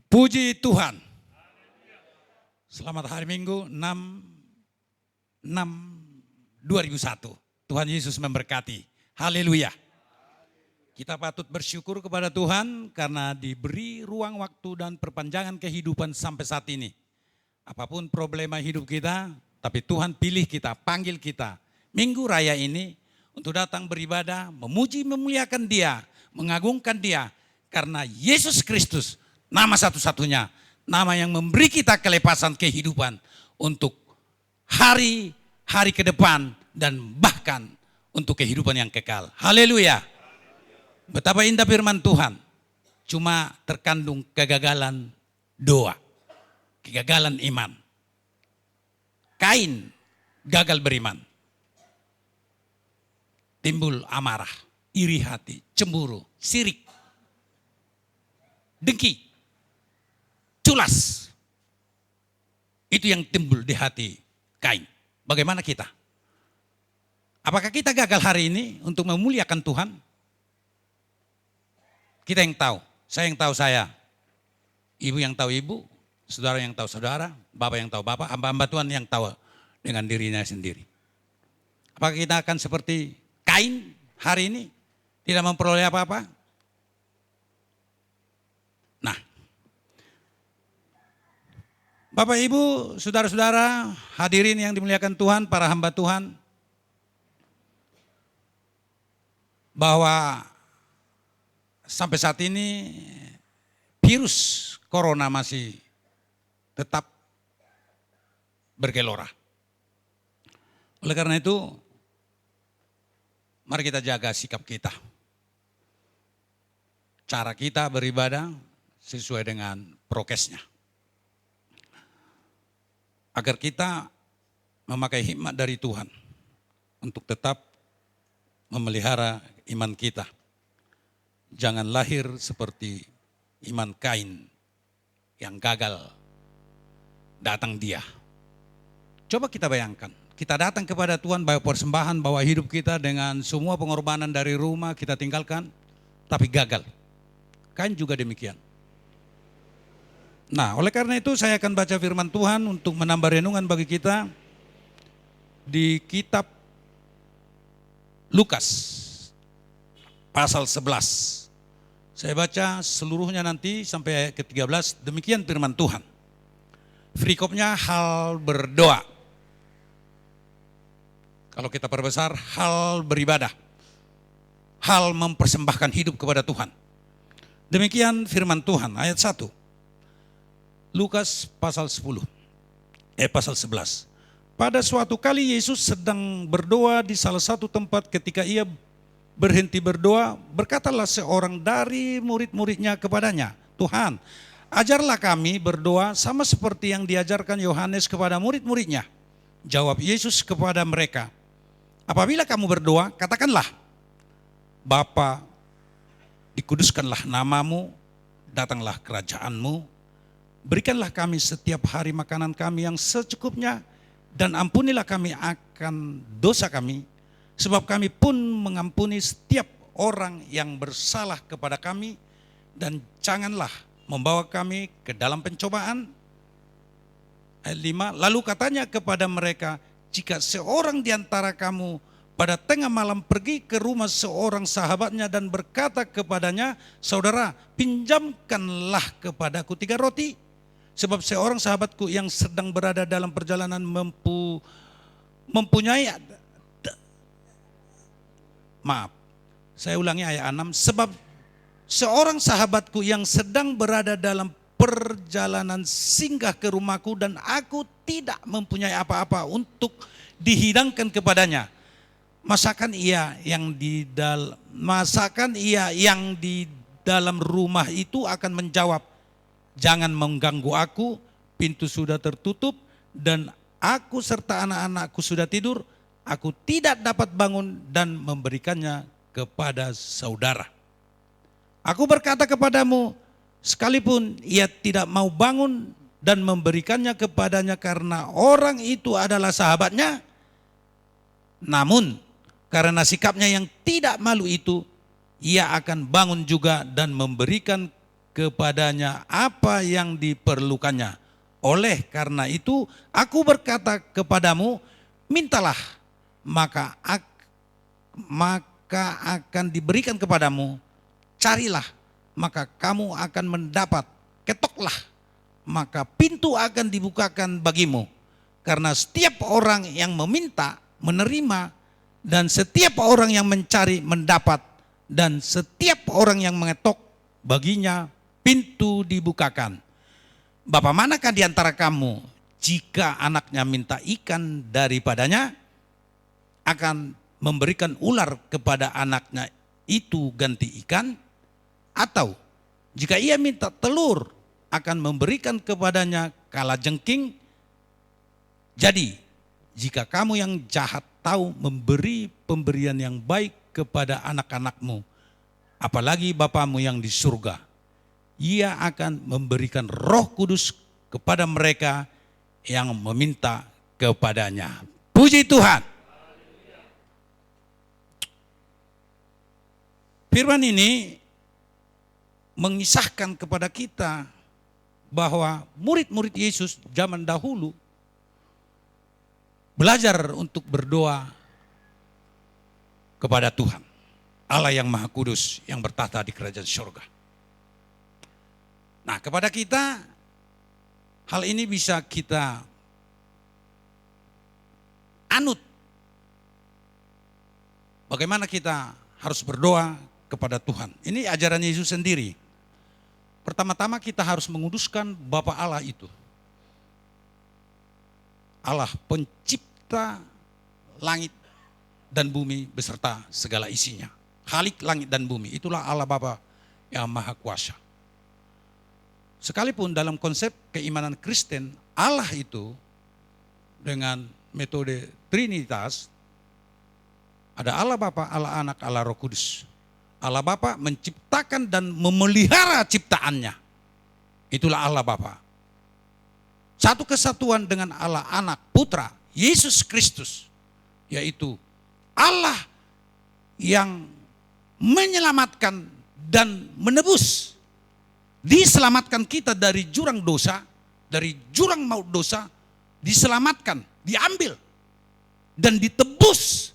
Puji Tuhan. Selamat hari Minggu 6/6/2001. Tuhan Yesus memberkati. Haleluya. Kita patut bersyukur kepada Tuhan karena diberi ruang waktu dan perpanjangan kehidupan sampai saat ini. Apapun problema hidup kita, tapi Tuhan pilih kita, panggil kita Minggu Raya ini untuk datang beribadah, memuji, memuliakan Dia, mengagungkan Dia. Karena Yesus Kristus, nama satu-satunya, nama yang memberi kita kelepasan kehidupan untuk hari-hari ke depan dan bahkan untuk kehidupan yang kekal. Haleluya. Betapa indah firman Tuhan. Cuma terkandung kegagalan doa, kegagalan iman. Kain gagal beriman. Timbul amarah, iri hati, cemburu, sirik, dengki, culas. Itu yang timbul di hati Kain. Bagaimana kita? Apakah kita gagal hari ini untuk memuliakan Tuhan? Kita yang tahu, saya yang tahu saya. Ibu yang tahu ibu, saudara yang tahu saudara, bapak yang tahu bapak, hamba-hamba Tuhan yang tahu dengan dirinya sendiri. Apakah kita akan seperti Kain hari ini? Tidak memperoleh apa-apa? Nah, Bapak Ibu, saudara-saudara, hadirin yang dimuliakan Tuhan, para hamba Tuhan, bahwa sampai saat ini virus corona masih tetap bergelora. Oleh karena itu, mari kita jaga sikap kita. Cara kita beribadah sesuai dengan prokesnya. Agar kita memakai hikmat dari Tuhan untuk tetap memelihara iman kita. Jangan lahir seperti iman Kain yang gagal datang dia. Coba kita bayangkan, kita datang kepada Tuhan bawa persembahan, bawa hidup kita dengan semua pengorbanan dari rumah kita tinggalkan, tapi gagal. Kain juga demikian. Nah, oleh karena itu saya akan baca firman Tuhan untuk menambah renungan bagi kita di kitab Lukas pasal 11. Saya baca seluruhnya nanti sampai ayat ke-13, demikian firman Tuhan. Perikopnya hal berdoa. Kalau kita perbesar, hal beribadah. Hal mempersembahkan hidup kepada Tuhan. Demikian firman Tuhan, ayat 1. Lukas pasal 11. Pada suatu kali Yesus sedang berdoa di salah satu tempat. Ketika ia berhenti berdoa, berkatalah seorang dari murid-muridnya kepadanya, Tuhan, ajarlah kami berdoa sama seperti yang diajarkan Yohanes kepada murid-muridnya. Jawab Yesus kepada mereka, apabila kamu berdoa, katakanlah, Bapa, dikuduskanlah namamu, datanglah kerajaanmu, berikanlah kami setiap hari makanan kami yang secukupnya, dan ampunilah kami akan dosa kami, sebab kami pun mengampuni setiap orang yang bersalah kepada kami, dan janganlah membawa kami ke dalam pencobaan. Ayat 5, lalu katanya kepada mereka, jika seorang di antara kamu pada tengah malam pergi ke rumah seorang sahabatnya dan berkata kepadanya, saudara, pinjamkanlah kepadaku 3 roti. Sebab seorang sahabatku yang sedang berada dalam perjalanan mempunyai, saya ulangi ayat 6, sebab seorang sahabatku yang sedang berada dalam perjalanan singgah ke rumahku dan aku tidak mempunyai apa-apa untuk dihidangkan kepadanya. Masakan ia yang di dalam rumah itu akan menjawab, jangan mengganggu aku, pintu sudah tertutup dan aku serta anak-anakku sudah tidur, aku tidak dapat bangun dan memberikannya kepada saudara. Aku berkata kepadamu, sekalipun ia tidak mau bangun dan memberikannya kepadanya karena orang itu adalah sahabatnya, namun karena sikapnya yang tidak malu itu, ia akan bangun juga dan memberikan kepadanya apa yang diperlukannya. Oleh karena itu, aku berkata kepadamu, mintalah, maka akan diberikan kepadamu. Carilah, maka kamu akan mendapat. Ketoklah, maka pintu akan dibukakan bagimu. Karena setiap orang yang meminta, menerima, dan setiap orang yang mencari, mendapat, dan setiap orang yang mengetok, baginya pintu dibukakan. Bapa manakah di antara kamu, jika anaknya minta ikan daripadanya, akan memberikan ular kepada anaknya itu ganti ikan? Atau jika ia minta telur, akan memberikan kepadanya kalajengking? Jadi, jika kamu yang jahat tahu memberi pemberian yang baik kepada anak-anakmu, apalagi Bapamu yang di surga, Ia akan memberikan Roh Kudus kepada mereka yang meminta kepadanya. Puji Tuhan. Firman ini mengisahkan kepada kita bahwa murid-murid Yesus zaman dahulu belajar untuk berdoa kepada Tuhan, Allah yang Maha Kudus yang bertahta di kerajaan surga. Nah, kepada kita hal ini bisa kita anut. Bagaimana kita harus berdoa kepada Tuhan. Ini ajaran Yesus sendiri. Pertama-tama kita harus menguduskan Bapa Allah itu. Allah pencipta langit dan bumi beserta segala isinya. Khalik langit dan bumi, itulah Allah Bapa yang Maha Kuasa. Sekalipun dalam konsep keimanan Kristen, Allah itu dengan metode Trinitas, ada Allah Bapa, Allah Anak, Allah Roh Kudus. Allah Bapa menciptakan dan memelihara ciptaannya. Itulah Allah Bapa. Satu kesatuan dengan Allah Anak, Putra, Yesus Kristus. Yaitu Allah yang menyelamatkan dan menebus. Diselamatkan kita dari jurang dosa, dari jurang maut dosa, diselamatkan, diambil, dan ditebus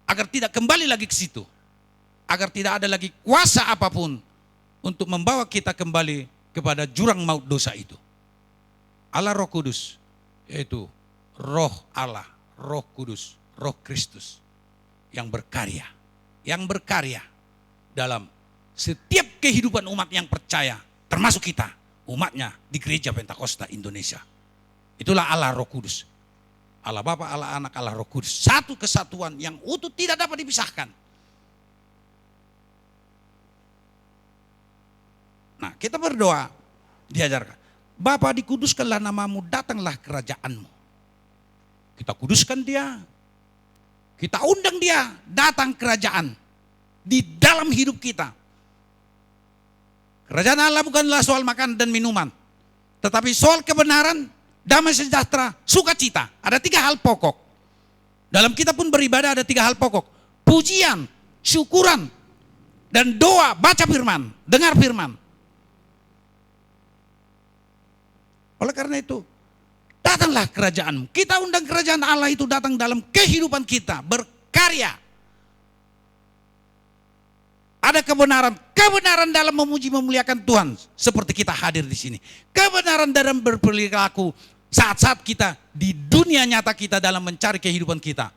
agar tidak kembali lagi ke situ. Agar tidak ada lagi kuasa apapun untuk membawa kita kembali kepada jurang maut dosa itu. Allah Roh Kudus, yaitu Roh Allah, Roh Kudus, Roh Kristus yang berkarya dalam setiap kehidupan umat yang percaya, termasuk kita, umatnya di Gereja Pentakosta Indonesia. Itulah Allah Roh Kudus. Allah Bapa, Allah Anak, Allah Roh Kudus. Satu kesatuan yang utuh tidak dapat dipisahkan. Nah, kita berdoa, diajarkan. Bapa, dikuduskanlah namamu, datanglah kerajaanmu. Kita kuduskan dia, kita undang dia datang kerajaan di dalam hidup kita. Kerajaan Allah bukanlah soal makan dan minuman, tetapi soal kebenaran, damai sejahtera, sukacita. Ada 3 hal pokok. Dalam kita pun beribadah ada 3 hal pokok. Pujian, syukuran, dan doa, baca firman, dengar firman. Oleh karena itu, datanglah kerajaanmu. Kita undang kerajaan Allah itu datang dalam kehidupan kita, berkarya. Ada kebenaran dalam memuji memuliakan Tuhan seperti kita hadir di sini. Kebenaran dalam berperilaku saat-saat kita di dunia nyata kita dalam mencari kehidupan kita.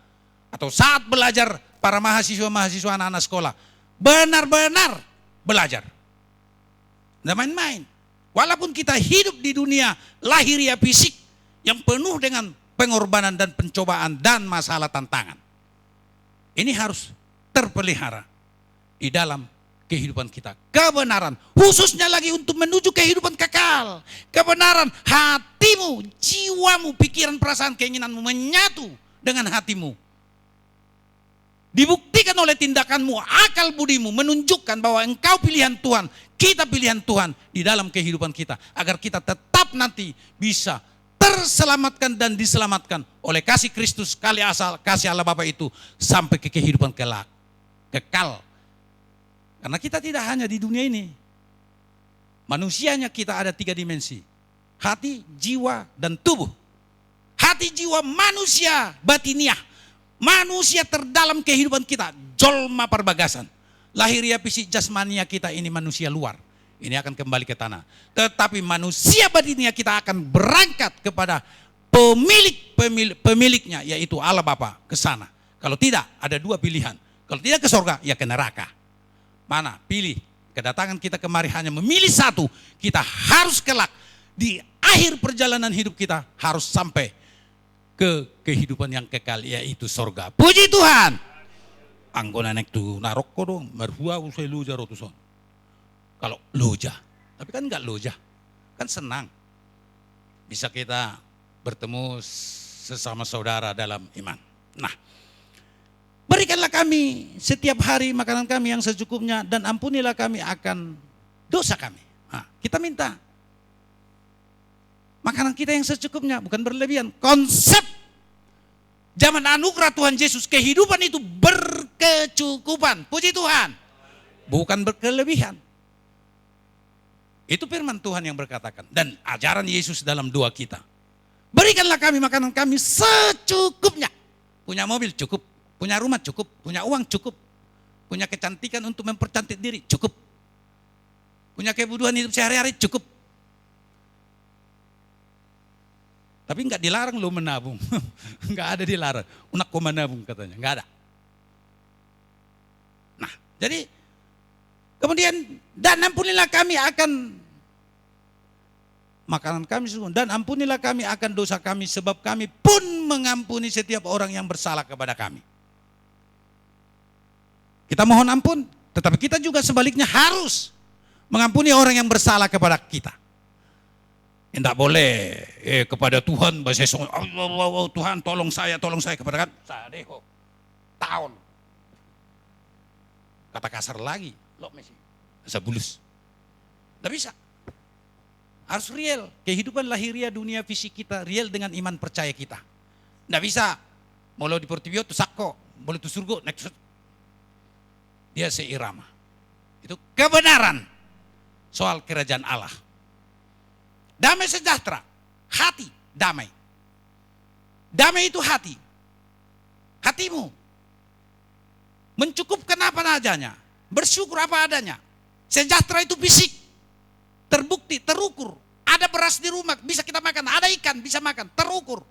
Atau saat belajar para mahasiswa-mahasiswa anak-anak sekolah. Benar-benar belajar. Tidak main-main. Walaupun kita hidup di dunia lahiriah fisik yang penuh dengan pengorbanan dan pencobaan dan masalah tantangan. Ini harus terpelihara di dalam kehidupan kita. Kebenaran, khususnya lagi untuk menuju kehidupan kekal. Kebenaran, hatimu, jiwamu, pikiran, perasaan, keinginanmu menyatu dengan hatimu. Dibuktikan oleh tindakanmu, akal budimu menunjukkan bahwa engkau pilihan Tuhan, kita pilihan Tuhan di dalam kehidupan kita. Agar kita tetap nanti bisa terselamatkan dan diselamatkan oleh kasih Kristus, kasih Allah Bapa itu sampai ke kehidupan kekal. Karena kita tidak hanya di dunia ini. Manusianya kita ada 3 dimensi. Hati, jiwa, dan tubuh. Hati, jiwa, manusia batiniah. Manusia terdalam kehidupan kita. Jolma perbagasan. Lahiria fisik jasmania kita ini manusia luar. Ini akan kembali ke tanah. Tetapi manusia batiniah kita akan berangkat kepada pemiliknya, yaitu Allah Bapa, ke sana. Kalau tidak, ada 2 pilihan. Kalau tidak ke surga, ya ke neraka. Mana? Pilih. Kedatangan kita kemari hanya memilih satu. Kita harus kelak di akhir perjalanan hidup kita harus sampai ke kehidupan yang kekal, yaitu surga. Puji Tuhan. Anggona nek tu narok ko dong, marhua usai luja rotuson. Kalau loja, tapi kan enggak loja, kan senang. Bisa kita bertemu sesama saudara dalam iman. Nah, berikanlah kami setiap hari makanan kami yang secukupnya dan ampunilah kami akan dosa kami. Nah, kita minta makanan kita yang secukupnya, bukan berlebihan. Konsep zaman anugerah Tuhan Yesus, kehidupan itu berkecukupan. Puji Tuhan. Bukan berkelebihan. Itu firman Tuhan yang berkatakan. Dan ajaran Yesus dalam doa kita. Berikanlah kami makanan kami secukupnya. Punya mobil cukup. Punya rumah cukup. Punya uang cukup. Punya kecantikan untuk mempercantik diri cukup. Punya kebutuhan hidup sehari-hari cukup. Tapi enggak dilarang lo menabung. Enggak ada dilarang. Unak kau menabung katanya. Enggak ada. Nah, jadi kemudian dan ampunilah kami akan makanan kami dan ampunilah kami akan dosa kami sebab kami pun mengampuni setiap orang yang bersalah kepada kami. Kita mohon ampun, tetapi kita juga sebaliknya harus mengampuni orang yang bersalah kepada kita. Tidak boleh kepada Tuhan bahasa Tuhan tolong saya kepada kan sadeko tahun kata kasar lagi lo mesi sabulus tidak bisa, harus real. Kehidupan lahiriah dunia fisik kita real dengan iman percaya kita. Tidak bisa mau di portibio tu sakko boleh tu surga next dia seirama. Itu kebenaran soal kerajaan Allah. Damai sejahtera, hati damai. Damai itu hati. Hatimu mencukupkan apa adanya, bersyukur apa adanya. Sejahtera itu fisik, terbukti, terukur. Ada beras di rumah, bisa kita makan. Ada ikan, bisa makan, terukur.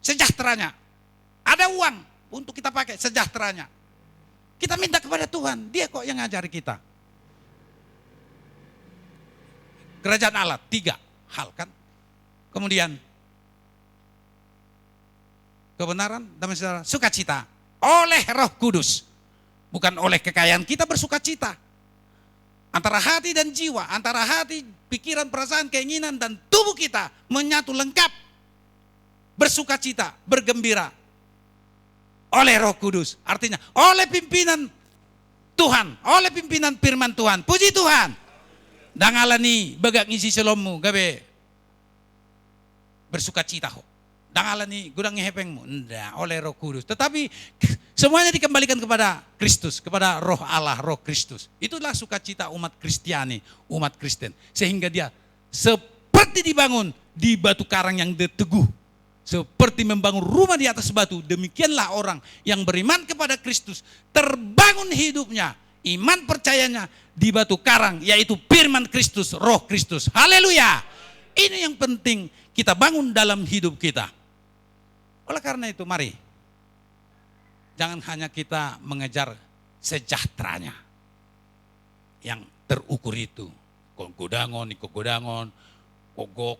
Sejahteranya. Ada uang untuk kita pakai, sejahteranya. Kita minta kepada Tuhan, Dia kok yang ngajari kita. Kerajaan Allah, 3 hal kan. Kemudian kebenaran, damai sejahtera, sukacita oleh Roh Kudus. Bukan oleh kekayaan kita bersukacita. Antara hati dan jiwa, antara hati, pikiran, perasaan, keinginan dan tubuh kita menyatu lengkap. Bersukacita, bergembira oleh Roh Kudus. Artinya oleh pimpinan Tuhan, oleh pimpinan firman Tuhan. Puji Tuhan. Dangalani begak ngisi selommu gabe bersukacita ho. Dangalani gudang ngehepengmu ndak oleh Roh Kudus. Tetapi semuanya dikembalikan kepada Kristus, kepada Roh Allah, Roh Kristus. Itulah sukacita umat Kristiani, umat Kristen. Sehingga dia seperti dibangun di batu karang yang teguh. Seperti membangun rumah di atas batu. Demikianlah orang yang beriman kepada Kristus terbangun hidupnya, iman percayanya di batu karang, yaitu firman Kristus, Roh Kristus. Haleluya. Ini yang penting kita bangun dalam hidup kita. Oleh karena itu mari, jangan hanya kita mengejar sejahteranya yang terukur itu. Kogodangon, kogok.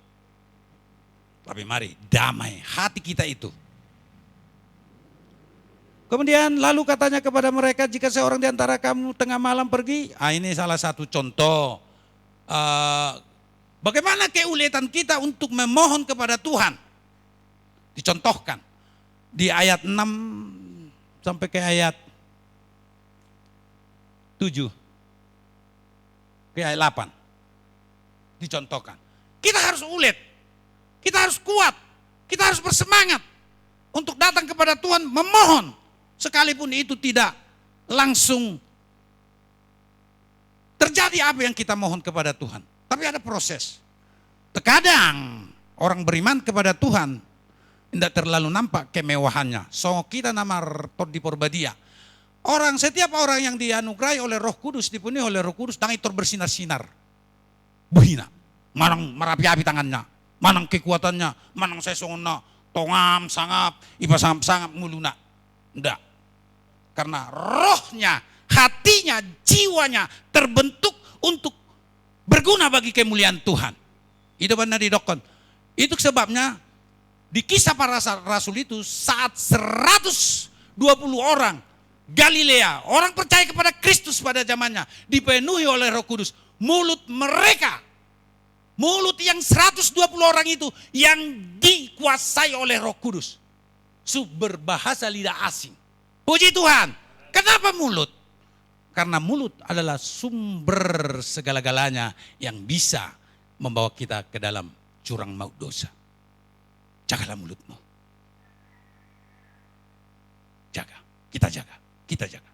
Tapi mari damai hati kita itu. Kemudian lalu katanya kepada mereka, jika seorang di antara kamu tengah malam pergi, ini salah satu contoh bagaimana keuletan kita untuk memohon kepada Tuhan. Dicontohkan di ayat 6 sampai ke ayat 7 ke ayat 8. Dicontohkan. Kita harus ulet, kita harus kuat, kita harus bersemangat untuk datang kepada Tuhan memohon. Sekalipun itu tidak langsung terjadi apa yang kita mohon kepada Tuhan. Tapi ada proses. Terkadang orang beriman kepada Tuhan tidak terlalu nampak kemewahannya. So kita namar tot di porbadia. Setiap orang yang dianugerahi oleh Roh Kudus, dipenuhi oleh Roh Kudus, tangan itu bersinar-sinar. Buhina, manang merapi-api tangannya, manang kekuatannya, manang sesongna, tongam, sangap, ipa sangap muluna. Enggak. Karena rohnya, hatinya, jiwanya terbentuk untuk berguna bagi kemuliaan Tuhan. Itu benar didokon. Itu sebabnya di kisah para rasul itu saat 120 orang Galilea, orang percaya kepada Kristus pada zamannya, dipenuhi oleh Roh Kudus. Mulut mereka, mulut yang 120 orang itu yang dikuasai oleh Roh Kudus. Berbahasa lidah asing. Puji Tuhan. Kenapa mulut? Karena mulut adalah sumber segala-galanya yang bisa membawa kita ke dalam jurang maut dosa. Jagalah mulutmu. Jaga, kita jaga, kita jaga.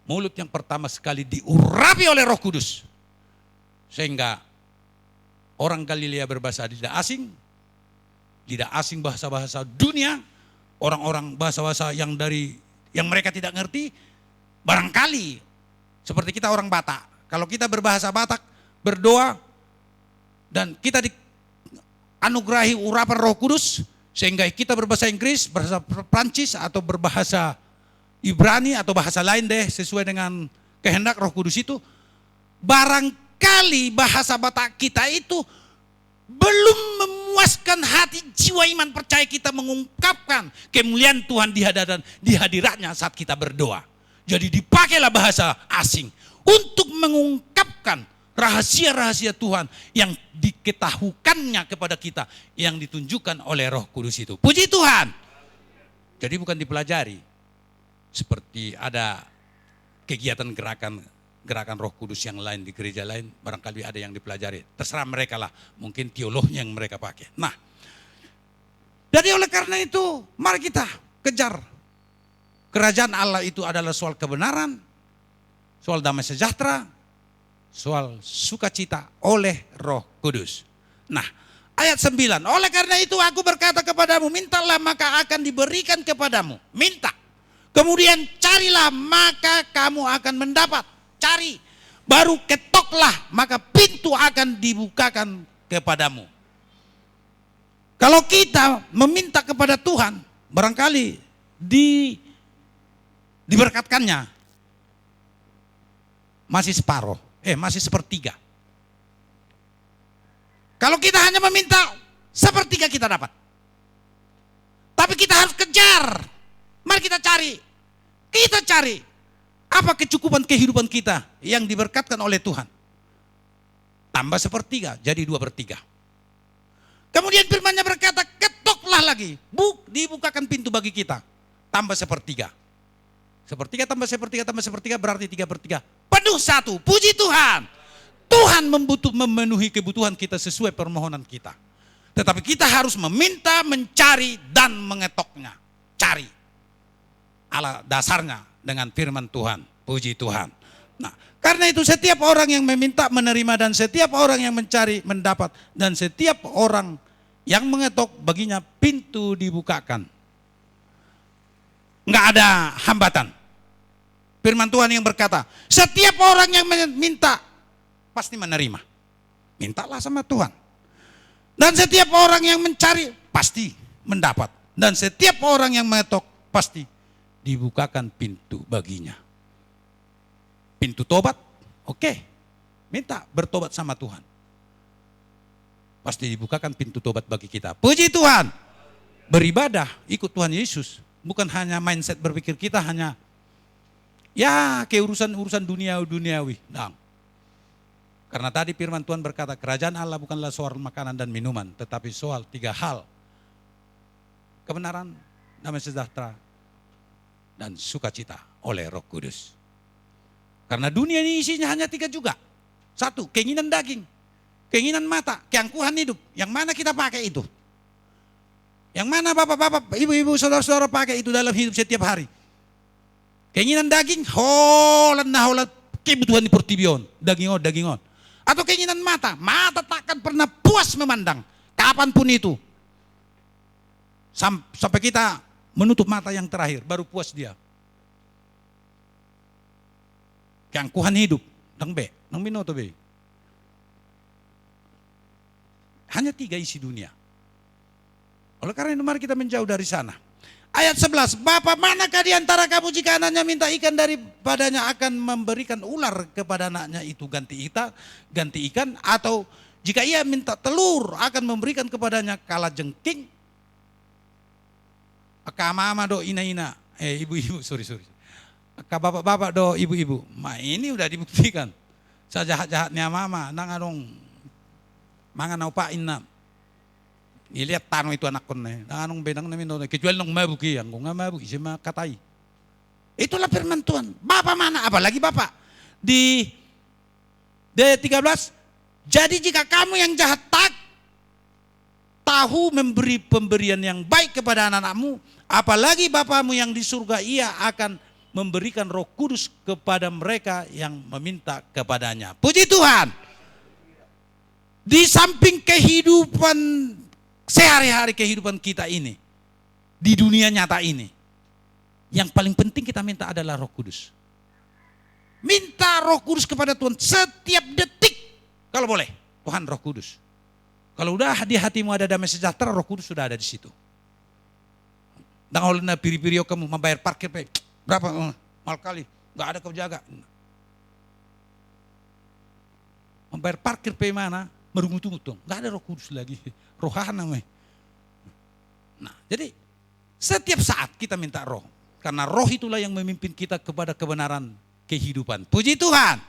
Mulut yang pertama sekali diurapi oleh Roh Kudus. Sehingga orang Galilea berbahasa lidah asing bahasa-bahasa dunia, orang-orang bahasa-bahasa yang mereka tidak ngerti, barangkali seperti kita orang Batak. Kalau kita berbahasa Batak, berdoa, dan kita dianugerahi urapan Roh Kudus, sehingga kita berbahasa Inggris, bahasa Prancis, atau berbahasa Ibrani, atau bahasa lain deh, sesuai dengan kehendak Roh Kudus itu, barangkali bahasa Batak kita itu belum memuaskan hati jiwa iman percaya kita mengungkapkan kemuliaan Tuhan di hadiratnya saat kita berdoa. Jadi dipakailah bahasa asing untuk mengungkapkan rahasia-rahasia Tuhan yang diketahukannya kepada kita, yang ditunjukkan oleh Roh Kudus itu. Puji Tuhan. Jadi bukan dipelajari. Seperti ada kegiatan gerakan Roh Kudus yang lain di gereja lain, barangkali ada yang dipelajari. Terserah mereka lah, mungkin teolognya yang mereka pakai. Nah, jadi oleh karena itu, mari kita kejar. Kerajaan Allah itu adalah soal kebenaran, soal damai sejahtera, soal sukacita oleh Roh Kudus. Nah, ayat 9, oleh karena itu aku berkata kepadamu, mintalah maka akan diberikan kepadamu. Minta. Kemudian carilah maka kamu akan mendapat. Cari, baru ketoklah, maka pintu akan dibukakan kepadamu. Kalau kita meminta kepada Tuhan, barangkali diberkatkannya masih separuh, masih sepertiga. Kalau kita hanya meminta, sepertiga kita dapat. Tapi kita harus kejar. Mari kita cari. Kita cari. Apa kecukupan kehidupan kita yang diberkatkan oleh Tuhan? Tambah sepertiga, jadi 2/3. Kemudian firman-Nya berkata, ketoklah lagi. Dibukakan pintu bagi kita. Tambah sepertiga. Sepertiga tambah sepertiga tambah sepertiga berarti 3/3. Penuh 1. Puji Tuhan. Tuhan memenuhi kebutuhan kita sesuai permohonan kita. Tetapi kita harus meminta, mencari, dan mengetoknya. Cari. Ala dasarnya dengan firman Tuhan. Puji Tuhan. Nah, karena itu setiap orang yang meminta menerima, dan setiap orang yang mencari mendapat, dan setiap orang yang mengetok baginya pintu dibukakan. Enggak ada hambatan. Firman Tuhan yang berkata, setiap orang yang meminta pasti menerima. Mintalah sama Tuhan. Dan setiap orang yang mencari pasti mendapat. Dan setiap orang yang mengetok pasti dibukakan pintu baginya. Pintu tobat, oke. Minta bertobat sama Tuhan. Pasti dibukakan pintu tobat bagi kita. Puji Tuhan. Beribadah, ikut Tuhan Yesus. Bukan hanya mindset berpikir kita hanya ke urusan duniawi. Nah, karena tadi firman Tuhan berkata, kerajaan Allah bukanlah soal makanan dan minuman, tetapi soal 3 hal. Kebenaran, damai sejahtera, dan sukacita oleh Roh Kudus. Karena dunia ini isinya hanya 3 juga. 1, keinginan daging, keinginan mata, keangkuhan hidup. Yang mana kita pakai itu? Yang mana bapak-bapak, ibu-ibu, saudara-saudara pakai itu dalam hidup setiap hari? Keinginan daging, holan kebutuhan di pertibion, dagingon. Atau keinginan mata. Mata takkan pernah puas memandang. Kapanpun itu. Sampai kita menutup mata yang terakhir, baru puas dia. Keangkuhan hidup. Nang binoto be. Hanya 3 isi dunia. Oleh karena itu mari kita menjauh dari sana. Ayat 11, Bapa manakah di antara kamu jika anaknya minta ikan daripadanya akan memberikan ular kepada anaknya itu ganti ikan, atau jika ia minta telur akan memberikan kepadanya kalajengking. Mama do ina-ina, ibu-ibu, sorry. Bapak-bapak do ibu-ibu. Ini udah dibuktikan. Sejahat-jahatnya mama, nangadong mangan upain na. Ilihat tanong itu anak kon na. Nanganong benang namin do. Kecuali nung mabuki yang kung mabuki siya makatay. Itulah firman Tuhan. Bapak mana? Apalagi Bapak. Di 13, jadi jika kamu yang jahat tahu memberi pemberian yang baik kepada anak-anakmu, apalagi Bapamu yang di surga, ia akan memberikan Roh Kudus kepada mereka yang meminta kepadanya. Puji Tuhan. Di samping kehidupan sehari-hari, kehidupan kita ini, di dunia nyata ini, yang paling penting kita minta adalah Roh Kudus. Minta Roh Kudus kepada Tuhan setiap detik. Kalau boleh, Tuhan Roh Kudus. Kalau udah di hatimu ada damai sejahtera, Roh Kudus sudah ada di situ. Dan oleh piri-piri kamu membayar parkir berapa mal kali, nggak ada kau jaga. Membayar parkir mana? Merungut-ungut dong, nggak ada Roh Kudus lagi, rohana. Nah, jadi setiap saat kita minta Roh, karena Roh itulah yang memimpin kita kepada kebenaran kehidupan. Puji Tuhan.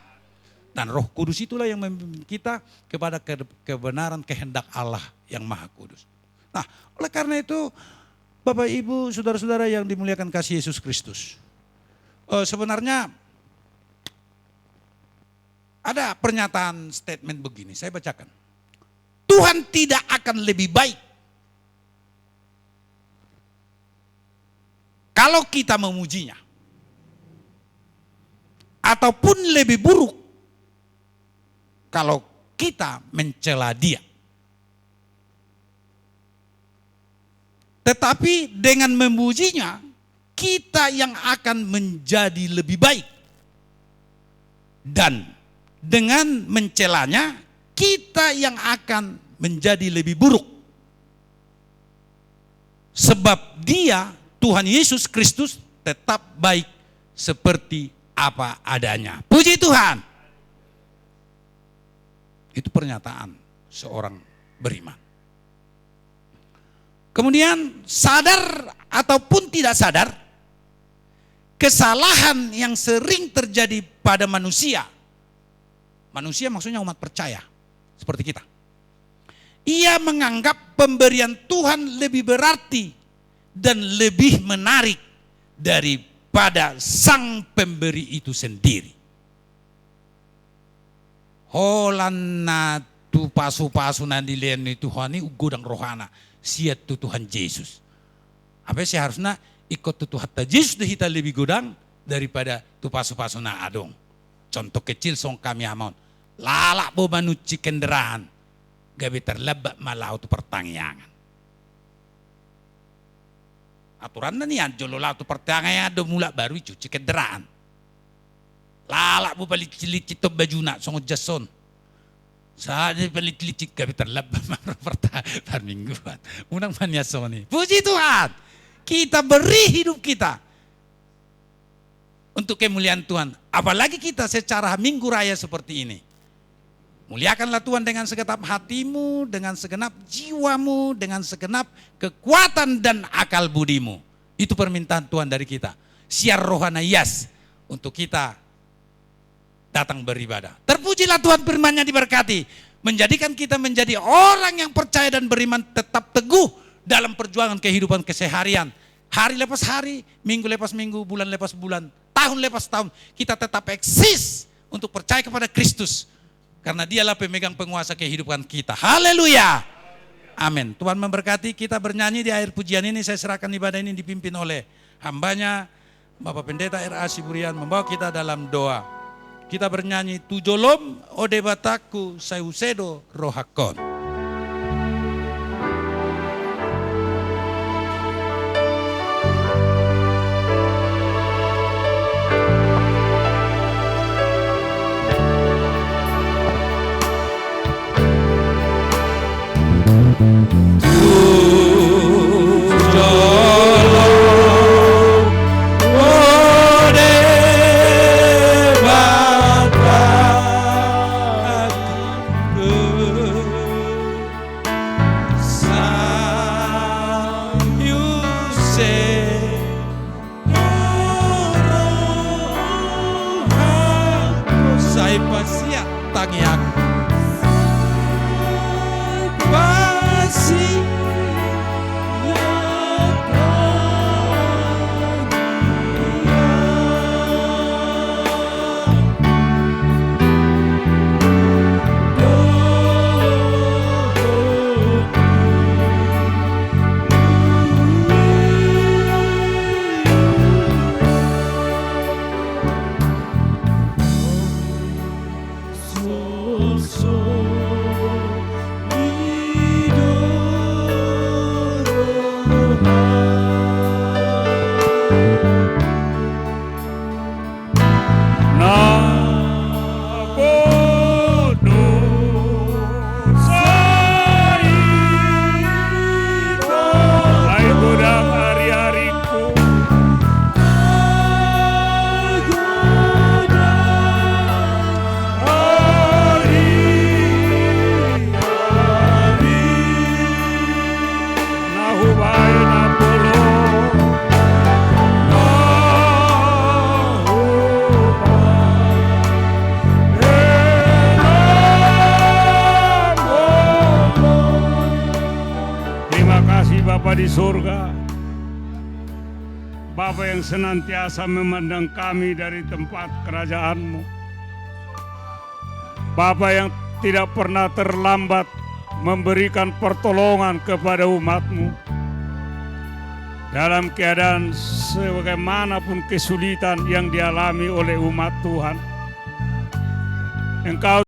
Dan Roh Kudus itulah yang memimpin kita kepada kebenaran kehendak Allah yang Maha Kudus. Nah, oleh karena itu, Bapak Ibu, saudara-saudara yang dimuliakan kasih Yesus Kristus, sebenarnya ada pernyataan statement begini, saya bacakan. Tuhan tidak akan lebih baik kalau kita memujinya, ataupun lebih buruk kalau kita mencela Dia. Tetapi dengan memujinya, kita yang akan menjadi lebih baik. Dan dengan mencelanya, kita yang akan menjadi lebih buruk. Sebab Dia, Tuhan Yesus Kristus, tetap baik seperti apa adanya. Puji Tuhan. Itu pernyataan seorang beriman. Kemudian sadar ataupun tidak sadar, kesalahan yang sering terjadi pada manusia. Manusia maksudnya umat percaya, seperti kita. Ia menganggap pemberian Tuhan lebih berarti dan lebih menarik daripada sang pemberi itu sendiri. Holana tu pasu-pasu nandilian itu Tuhan ini gudang rohana. Siat tu Tuhan Yesus. Apa sih harusnya ikut tu Tuhan Yesus dihita lebih gudang daripada tu pasu-pasu na adong. Contoh kecil song kami amon. Lalak bo manuci kendaraan. Gabi terlebak malau tu pertangyangan. Aturan na niyan jolola tu pertangyangan do mula baru cuci kendaraan. Lalak mo palit-licit to bajuna song jason. Saat ini palit-licit kami terlebah per mingguan. Unang manyaso ni. Puji Tuhan. Kita beri hidup kita untuk kemuliaan Tuhan. Apalagi kita secara minggu raya seperti ini. Muliakanlah Tuhan dengan segenap hatimu, dengan segenap jiwamu, dengan segenap kekuatan dan akal budimu. Itu permintaan Tuhan dari kita. Siar rohana yas untuk kita datang beribadah. Terpujilah Tuhan, firman-Nya diberkati. Menjadikan kita menjadi orang yang percaya dan beriman tetap teguh dalam perjuangan kehidupan keseharian. Hari lepas hari, minggu lepas minggu, bulan lepas bulan, tahun lepas tahun. Kita tetap eksis untuk percaya kepada Kristus. Karena Dialah pemegang penguasa kehidupan kita. Haleluya. Amin. Tuhan memberkati. Kita bernyanyi di akhir pujian ini. Saya serahkan ibadah ini dipimpin oleh hambanya Bapak Pendeta R.A. Siburian membawa kita dalam doa. Kita bernyanyi Tujolom ode bataku sayusedo rohakon. Pasia tangiak pasi Bapa di surga, Bapa yang senantiasa memandang kami dari tempat kerajaan-Mu, Bapa yang tidak pernah terlambat memberikan pertolongan kepada umat-Mu dalam keadaan sebagaimanapun kesulitan yang dialami oleh umat Tuhan. Engkau